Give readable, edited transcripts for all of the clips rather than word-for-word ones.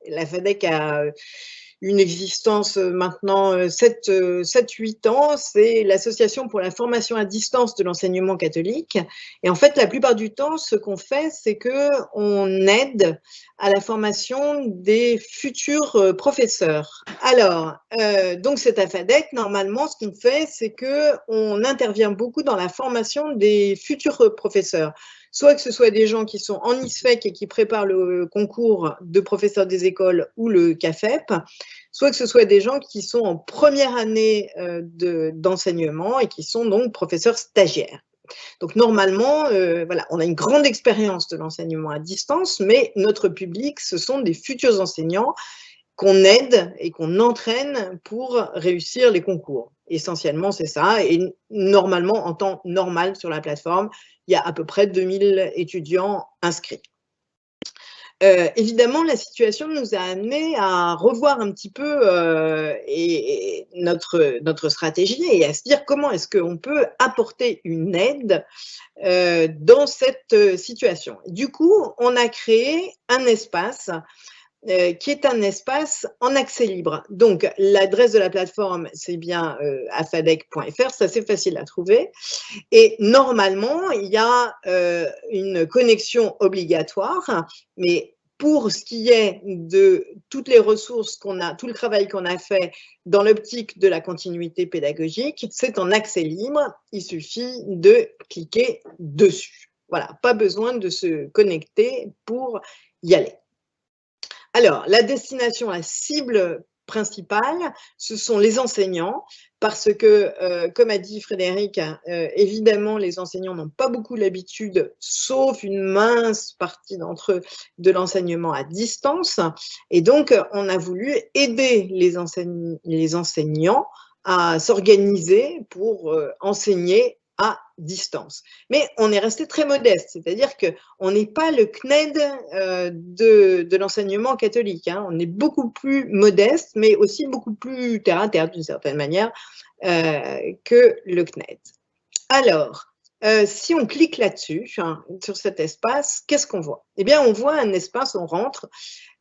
la FADEC a une existence maintenant 7-8 ans. C'est l'Association pour la formation à distance de l'enseignement catholique. Et en fait, la plupart du temps, ce qu'on fait, c'est qu'on aide à la formation des futurs professeurs. Alors, donc cette FADEC, normalement, ce qu'on fait, c'est qu'on intervient beaucoup dans la formation des futurs professeurs. Soit que ce soit des gens qui sont en ISFEC et qui préparent le concours de professeurs des écoles ou le CAFEP, soit que ce soit des gens qui sont en première année d'enseignement et qui sont donc professeurs stagiaires. Donc normalement, voilà, on a une grande expérience de l'enseignement à distance, mais notre public, ce sont des futurs enseignants qu'on aide et qu'on entraîne pour réussir les concours. Essentiellement, c'est ça. Et normalement, en temps normal sur la plateforme, il y a à peu près 2000 étudiants inscrits. Évidemment, la situation nous a amené à revoir un petit peu notre stratégie et à se dire comment est-ce qu'on peut apporter une aide dans cette situation. Du coup, on a créé un espace qui est un espace en accès libre. Donc, l'adresse de la plateforme, c'est bien afadec.fr, c'est assez facile à trouver. Et normalement, il y a une connexion obligatoire, mais pour ce qui est de toutes les ressources qu'on a, tout le travail qu'on a fait dans l'optique de la continuité pédagogique, c'est en accès libre, il suffit de cliquer dessus. Voilà, pas besoin de se connecter pour y aller. Alors, la destination, la cible principale, ce sont les enseignants, parce que, comme a dit Frédéric, évidemment, les enseignants n'ont pas beaucoup l'habitude, sauf une mince partie d'entre eux, de l'enseignement à distance. Et donc, on a voulu aider les enseignants à s'organiser pour enseigner à distance. Mais on est resté très modeste, c'est-à-dire qu'on n'est pas le CNED de l'enseignement catholique, hein. On est beaucoup plus modeste, mais aussi beaucoup plus terre à terre d'une certaine manière que le CNED. Alors, si on clique là-dessus, hein, sur cet espace, qu'est-ce qu'on voit? Eh bien, on voit un espace, on rentre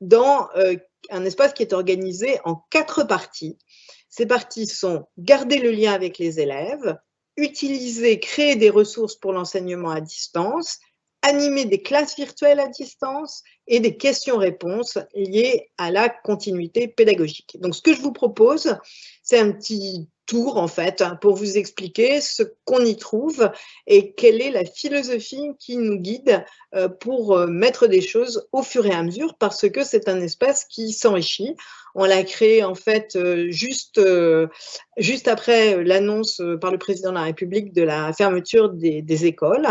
dans un espace qui est organisé en 4 parties. Ces parties sont garder le lien avec les élèves, utiliser, créer des ressources pour l'enseignement à distance, animer des classes virtuelles à distance et des questions-réponses liées à la continuité pédagogique. Donc, ce que je vous propose, c'est un petit tour, en fait, pour vous expliquer ce qu'on y trouve et quelle est la philosophie qui nous guide pour mettre des choses au fur et à mesure, parce que c'est un espace qui s'enrichit. On l'a créé, en fait, juste après l'annonce par le président de la République de la fermeture des écoles,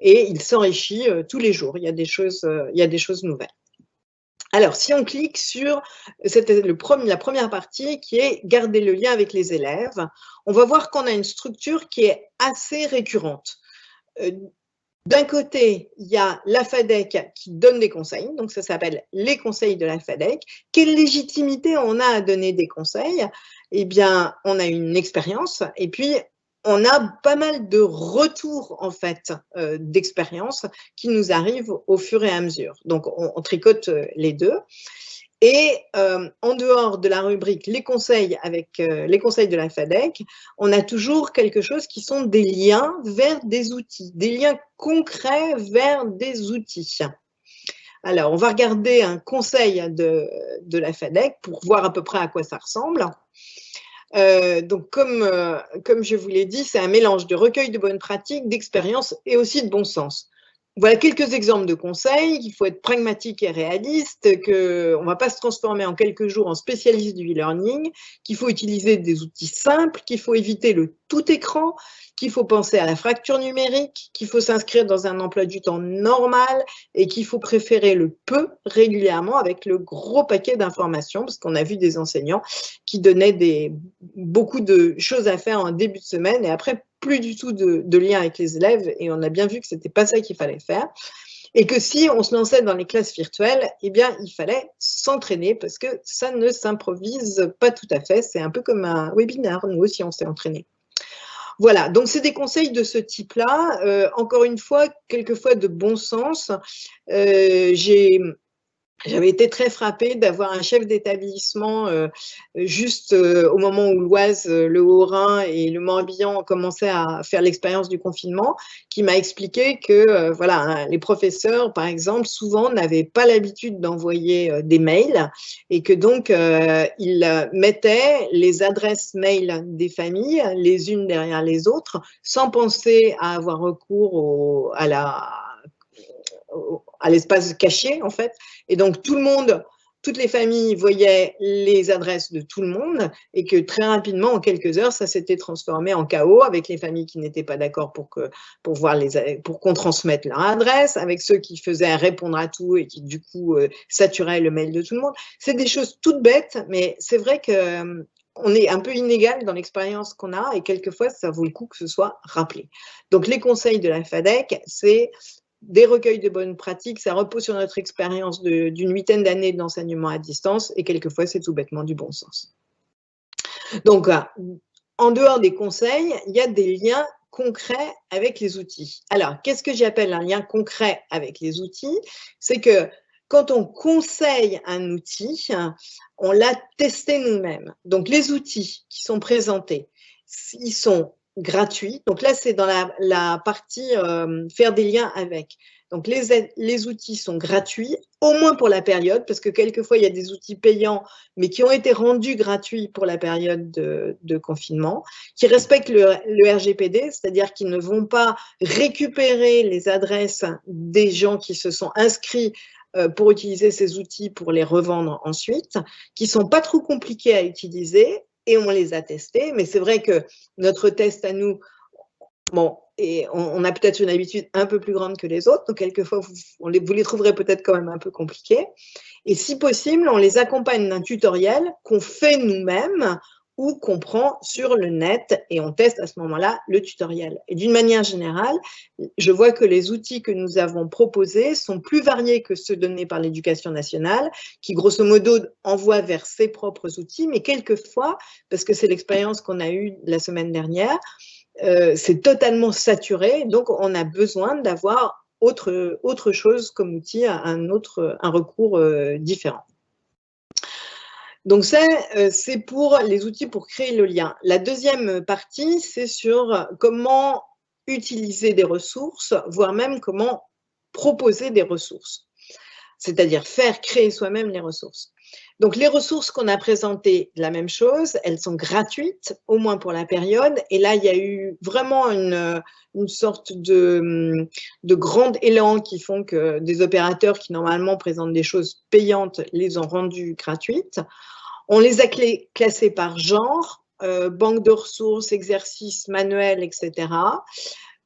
et il s'enrichit tous les jours. Il y a des choses nouvelles. Alors, si on clique sur la première partie qui est garder le lien avec les élèves, on va voir qu'on a une structure qui est assez récurrente. D'un côté, il y a la FADEC qui donne des conseils, donc ça s'appelle les conseils de la FADEC. Quelle légitimité on a à donner des conseils? Eh bien, on a une expérience et puis on a pas mal de retours en fait d'expérience qui nous arrivent au fur et à mesure. Donc, on tricote les deux. Et en dehors de la rubrique les conseils avec les conseils de la FADEC, on a toujours quelque chose qui sont des liens vers des outils, des liens concrets vers des outils. Alors, on va regarder un conseil de la FADEC pour voir à peu près à quoi ça ressemble. Donc, comme je vous l'ai dit, c'est un mélange de recueil de bonnes pratiques, d'expérience et aussi de bon sens. Voilà quelques exemples de conseils. Il faut être pragmatique et réaliste, qu'on ne va pas se transformer en quelques jours en spécialiste du e-learning, qu'il faut utiliser des outils simples, qu'il faut éviter le tout écran, qu'il faut penser à la fracture numérique, qu'il faut s'inscrire dans un emploi du temps normal et qu'il faut préférer le peu régulièrement avec le gros paquet d'informations, parce qu'on a vu des enseignants qui donnaient beaucoup de choses à faire en début de semaine et après plus du tout de lien avec les élèves, et on a bien vu que ce n'était pas ça qu'il fallait faire. Et que si on se lançait dans les classes virtuelles, eh bien, il fallait s'entraîner parce que ça ne s'improvise pas tout à fait. C'est un peu comme un webinaire, nous aussi on s'est entraîné. Voilà, donc c'est des conseils de ce type-là. Encore une fois, quelquefois de bon sens. J'ai J'avais été très frappée d'avoir un chef d'établissement juste au moment où l'Oise, le Haut-Rhin et le Morbihan commençaient à faire l'expérience du confinement, qui m'a expliqué que voilà, les professeurs, par exemple, souvent n'avaient pas l'habitude d'envoyer des mails et que donc ils mettaient les adresses mail des familles les unes derrière les autres sans penser à avoir recours à l'espace caché, en fait. Et donc, tout le monde, toutes les familles voyaient les adresses de tout le monde et que très rapidement, en quelques heures, ça s'était transformé en chaos avec les familles qui n'étaient pas d'accord pour qu'on transmette leur adresse, avec ceux qui faisaient répondre à tout et qui, du coup, saturaient le mail de tout le monde. C'est des choses toutes bêtes, mais c'est vrai que on est un peu inégal dans l'expérience qu'on a et quelquefois, ça vaut le coup que ce soit rappelé. Donc, les conseils de la FADEC, c'est des recueils de bonnes pratiques, ça repose sur notre expérience d'une huitaine d'années d'enseignement à distance et quelquefois c'est tout bêtement du bon sens. Donc, en dehors des conseils, il y a des liens concrets avec les outils. Alors, qu'est-ce que j'appelle un lien concret avec les outils? C'est que quand on conseille un outil, on l'a testé nous-mêmes. Donc, les outils qui sont présentés, ils sont gratuits. Donc là, c'est dans la partie faire des liens avec. Donc les outils sont gratuits, au moins pour la période, parce que quelquefois, il y a des outils payants, mais qui ont été rendus gratuits pour la période de confinement, qui respectent le RGPD, c'est-à-dire qu'ils ne vont pas récupérer les adresses des gens qui se sont inscrits pour utiliser ces outils pour les revendre ensuite, qui ne sont pas trop compliqués à utiliser, et on les a testés, mais c'est vrai que notre test à nous, bon, et on a peut-être une habitude un peu plus grande que les autres, donc quelquefois vous les trouverez peut-être quand même un peu compliqués, et si possible, on les accompagne d'un tutoriel qu'on fait nous-mêmes ou qu'on prend sur le net et on teste à ce moment-là le tutoriel. Et d'une manière générale, je vois que les outils que nous avons proposés sont plus variés que ceux donnés par l'Éducation nationale, qui grosso modo envoie vers ses propres outils, mais quelquefois, parce que c'est l'expérience qu'on a eue la semaine dernière, c'est totalement saturé, donc on a besoin d'avoir autre chose comme outil, un recours différent. Donc ça, c'est pour les outils pour créer le lien. La deuxième partie, c'est sur comment utiliser des ressources, voire même comment proposer des ressources, c'est-à-dire faire créer soi-même les ressources. Donc les ressources qu'on a présentées, la même chose, elles sont gratuites, au moins pour la période, et là il y a eu vraiment une sorte de grand élan qui font que des opérateurs qui normalement présentent des choses payantes les ont rendues gratuites. On les a classées par genre, banque de ressources, exercices manuels, etc.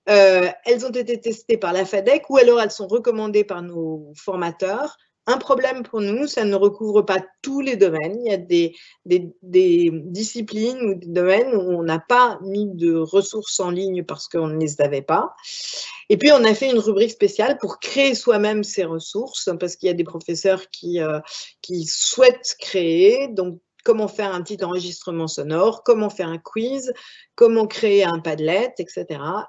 Elles ont été testées par la FADEC ou alors elles sont recommandées par nos formateurs. Un problème pour nous, ça ne recouvre pas tous les domaines. Il y a des disciplines ou des domaines où on n'a pas mis de ressources en ligne parce qu'on ne les avait pas. Et puis, on a fait une rubrique spéciale pour créer soi-même ces ressources parce qu'il y a des professeurs qui souhaitent créer. Donc, comment faire un petit enregistrement sonore, comment faire un quiz, comment créer un Padlet, etc.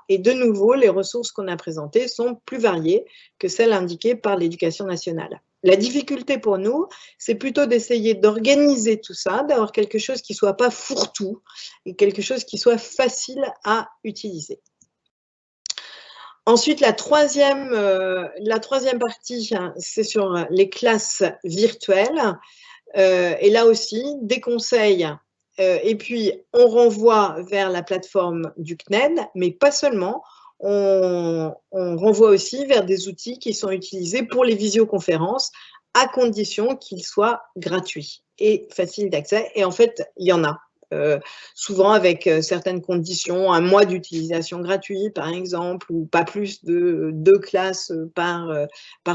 Et de nouveau, les ressources qu'on a présentées sont plus variées que celles indiquées par l'Éducation nationale. La difficulté pour nous, c'est plutôt d'essayer d'organiser tout ça, d'avoir quelque chose qui ne soit pas fourre-tout et quelque chose qui soit facile à utiliser. Ensuite, la troisième partie, c'est sur les classes virtuelles. Et là aussi, des conseils. Et puis, on renvoie vers la plateforme du CNED, mais pas seulement. On renvoie aussi vers des outils qui sont utilisés pour les visioconférences, à condition qu'ils soient gratuits et faciles d'accès. Et en fait, il y en a. Souvent avec certaines conditions, un mois d'utilisation gratuit par exemple, ou pas plus de 2 classes par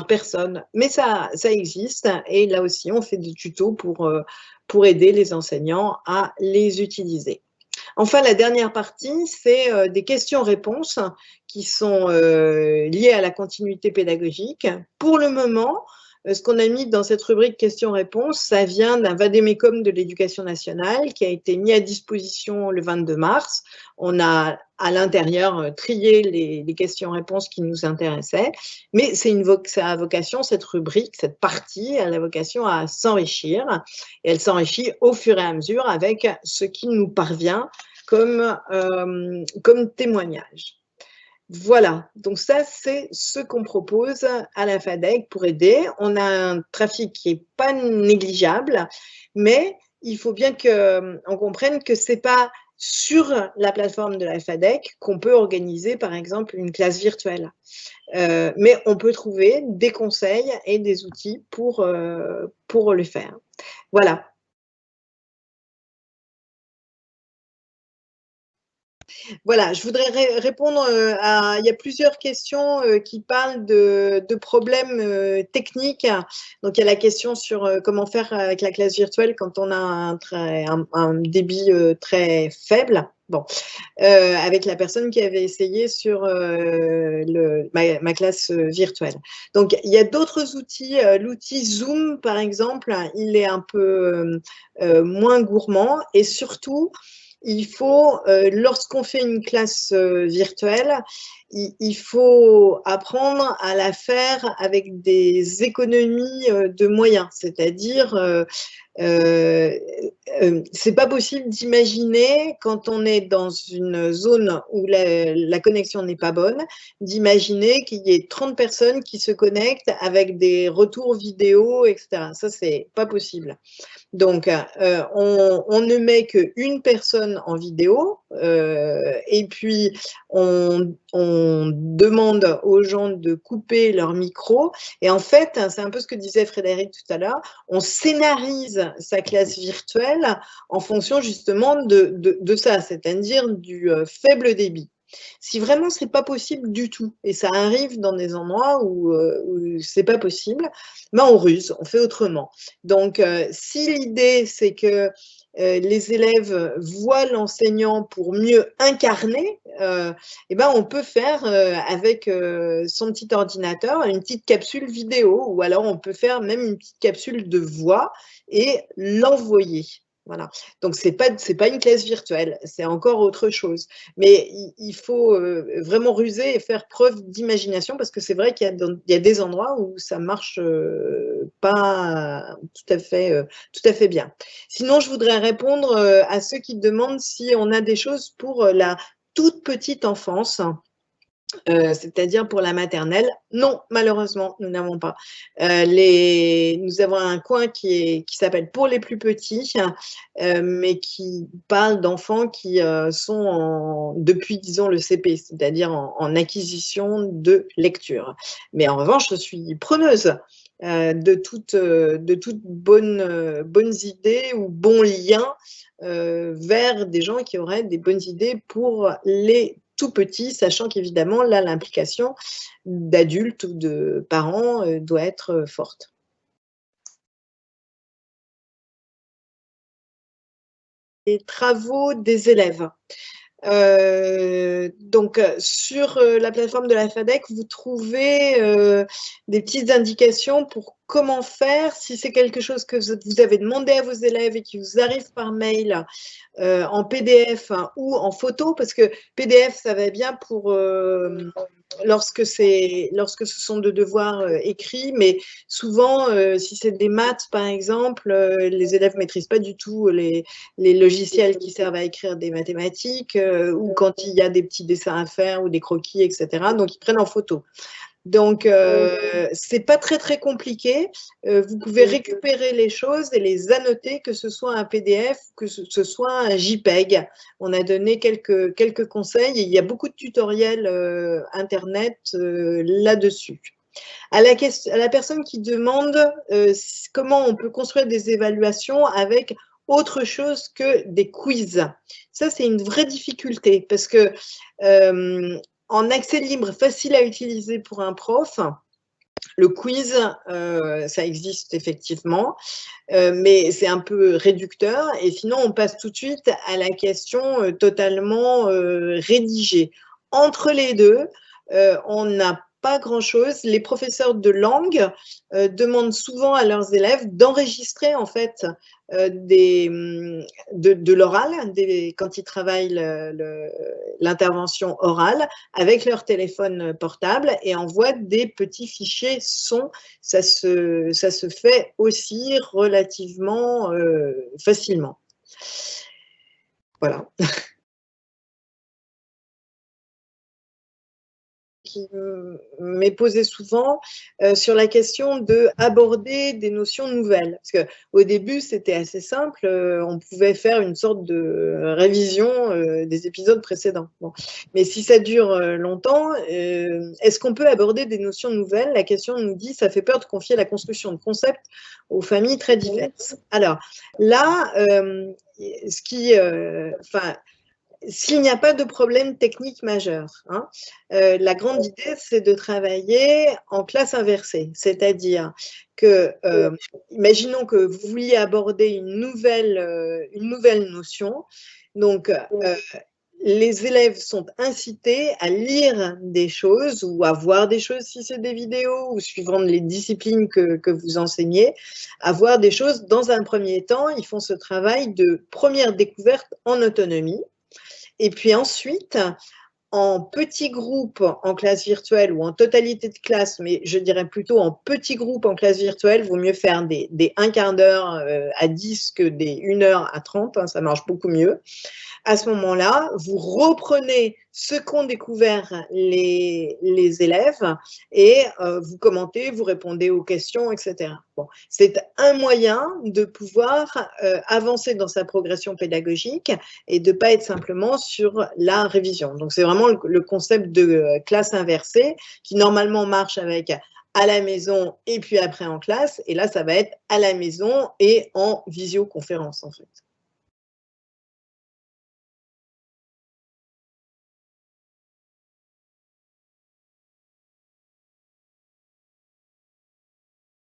personne. Mais ça existe et là aussi on fait des tutos pour aider les enseignants à les utiliser. Enfin, la dernière partie, c'est des questions-réponses qui sont liées à la continuité pédagogique. Pour le moment, ce qu'on a mis dans cette rubrique questions-réponses, ça vient d'un vade-mecum de l'Éducation nationale qui a été mis à disposition le 22 mars. On a à l'intérieur, trier les questions-réponses qui nous intéressaient, mais ça a vocation, cette rubrique, cette partie, elle a vocation à s'enrichir, et elle s'enrichit au fur et à mesure avec ce qui nous parvient comme témoignage. Voilà, donc ça, c'est ce qu'on propose à la FADEC pour aider. On a un trafic qui n'est pas négligeable, mais il faut bien qu'on comprenne que ce n'est pas sur la plateforme de la FADEC qu'on peut organiser, par exemple, une classe virtuelle. Mais on peut trouver des conseils et des outils pour le faire. Voilà. Voilà, je voudrais répondre à… Il y a plusieurs questions qui parlent de problèmes techniques. Donc, il y a la question sur comment faire avec la classe virtuelle quand on a un débit très faible. Bon, avec la personne qui avait essayé sur ma classe virtuelle. Donc, il y a d'autres outils. L'outil Zoom, par exemple, il est un peu moins gourmand et surtout, il faut, lorsqu'on fait une classe virtuelle, il faut apprendre à la faire avec des économies de moyens, c'est-à-dire c'est pas possible d'imaginer, quand on est dans une zone où la connexion n'est pas bonne, d'imaginer qu'il y ait 30 personnes qui se connectent avec des retours vidéo, etc. Ça, c'est pas possible. Donc, on ne met qu'une personne en vidéo et puis on demande aux gens de couper leur micro. Et en fait, c'est un peu ce que disait Frédéric tout à l'heure, on scénarise sa classe virtuelle en fonction justement de ça, c'est-à-dire du faible débit. Si vraiment ce n'est pas possible du tout, et ça arrive dans des endroits où ce n'est pas possible, ben on ruse, on fait autrement. Donc, si l'idée, c'est que les élèves voient l'enseignant pour mieux incarner, eh ben on peut faire avec son petit ordinateur une petite capsule vidéo, ou alors on peut faire même une petite capsule de voix et l'envoyer. Voilà. Donc, ce n'est pas une classe virtuelle, c'est encore autre chose. Mais il faut vraiment ruser et faire preuve d'imagination, parce que c'est vrai qu'il y a des endroits où ça ne marche pas tout à fait bien. Sinon, je voudrais répondre à ceux qui demandent si on a des choses pour la toute petite enfance. C'est-à-dire pour la maternelle. Non, malheureusement, nous n'avons pas. Nous avons un coin qui s'appelle Pour les plus petits, mais qui parle d'enfants qui sont depuis, disons, le CP, c'est-à-dire en acquisition de lecture. Mais en revanche, je suis preneuse de toutes bonnes idées ou bons liens vers des gens qui auraient des bonnes idées pour les tout petits, sachant qu'évidemment, là, l'implication d'adultes ou de parents doit être forte. Les travaux des élèves. Donc, sur la plateforme de la FADEC, vous trouvez des petites indications pour comment faire si c'est quelque chose que vous avez demandé à vos élèves et qui vous arrive par mail en PDF ou en photo, parce que PDF, ça va bien pour lorsque ce sont de devoirs écrits, mais souvent, si c'est des maths, par exemple, les élèves ne maîtrisent pas du tout les logiciels qui servent à écrire des mathématiques, ou quand il y a des petits dessins à faire ou des croquis, etc. Donc, ils prennent en photo. Donc, ce n'est pas très, très compliqué. Vous pouvez récupérer les choses et les annoter, que ce soit un PDF, que ce soit un JPEG. On a donné quelques conseils et il y a beaucoup de tutoriels Internet là-dessus. À la personne qui demande comment on peut construire des évaluations avec autre chose que des quiz. Ça, c'est une vraie difficulté parce que en accès libre, facile à utiliser pour un prof, le quiz, ça existe effectivement, mais c'est un peu réducteur. Et sinon, on passe tout de suite à la question totalement rédigée. Entre les deux, on n'a pas grand-chose. Les professeurs de langue demandent souvent à leurs élèves d'enregistrer en fait de l'oral quand ils travaillent l'intervention orale avec leur téléphone portable et envoient des petits fichiers son. Ça se fait aussi relativement facilement. Voilà. Qui m'est posée souvent sur la question d'aborder des notions nouvelles. Parce qu'au début, c'était assez simple, on pouvait faire une sorte de révision des épisodes précédents. Bon. Mais si ça dure longtemps, est-ce qu'on peut aborder des notions nouvelles? La question nous dit, ça fait peur de confier la construction de concepts aux familles très diverses. Alors là, s'il n'y a pas de problème technique majeur, hein, la grande idée, c'est de travailler en classe inversée. C'est-à-dire que, imaginons que vous vouliez aborder une nouvelle notion. Donc, les élèves sont incités à lire des choses ou à voir des choses si c'est des vidéos ou suivant les disciplines que vous enseignez, à voir des choses. Dans un premier temps, ils font ce travail de première découverte en autonomie. Et puis ensuite, en petits groupes en classe virtuelle ou en totalité de classe, mais je dirais plutôt en petits groupes en classe virtuelle, il vaut mieux faire des 1/4 d'heure à 10 que des 1 heure à 30, hein, ça marche beaucoup mieux. À ce moment-là, vous reprenez ce qu'ont découvert les élèves et vous commentez, vous répondez aux questions, etc. Bon, c'est un moyen de pouvoir avancer dans sa progression pédagogique et de ne pas être simplement sur la révision. Donc, c'est vraiment le concept de classe inversée qui normalement marche avec à la maison et puis après en classe. Et là, ça va être à la maison et en visioconférence en fait.